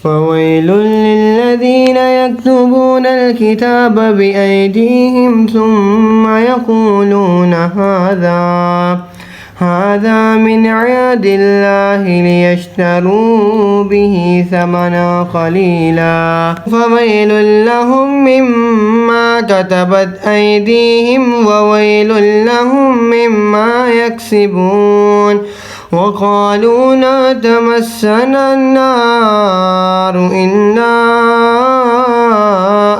فويل للذين يكتبون الكتاب بأيديهم ثم يقولون هذا من عند الله ليشتروا به ثمنا قليلا فويل لهم مما كتبت أيديهم وويل لهم مما يكسبون وقالوا لا تمسنا النار إلا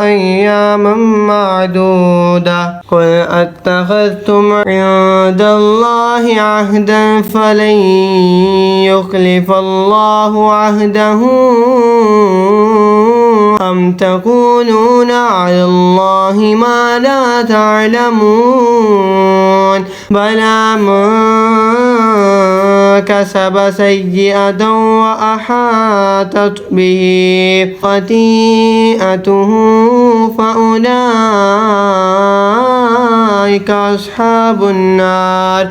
أياما معدودة قل أتخذتم عند الله عهدا فلن يخلف الله عهده أم تقولون على الله ما لا تعلمون بلى من كسب سيئة وأحاطت به خطيئته فأولئك أصحاب النار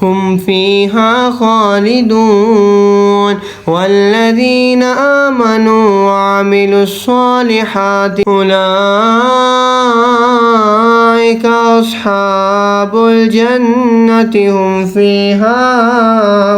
هم فيها خالدون والذين آمنوا وعملوا الصالحات أولئك أصحاب الجنة هم فيها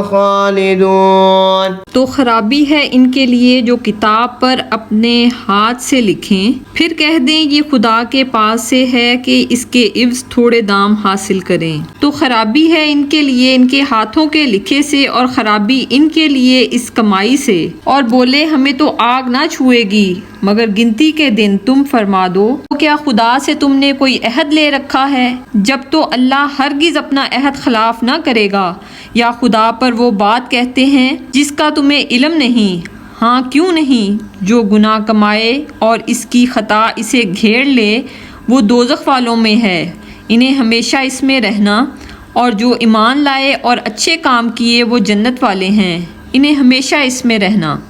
खालिदून। तो खराबी है इनके लिए जो किताब पर अपने हाथ से लिखें, फिर कह दें ये खुदा के पास से है कि इसके इव्ज़ थोड़े दाम हासिल करें। तो खराबी है इनके लिए इनके हाथों के लिखे से और खराबी इनके लिए इस कमाई से। और बोले हमें तो आग ना छुएगी मगर गिनती के दिन तुम फरमा दो, तो क्या खुदा से तुमने कोई अहद ले रखा है? जब तो अल्लाह हरगिज़ अपना अहद खिलाफ ना करेगा। या खुदा पर वो बात कहते हैं जिसका तुम्हें इल्म नहीं। हाँ क्यों नहीं, जो गुनाह कमाए और इसकी खता इसे घेर ले वो दोज़ख वालों में है, इन्हें हमेशा इसमें रहना। और जो ईमान लाए और अच्छे काम किए वो जन्नत वाले हैं, इन्हें हमेशा इसमें रहना।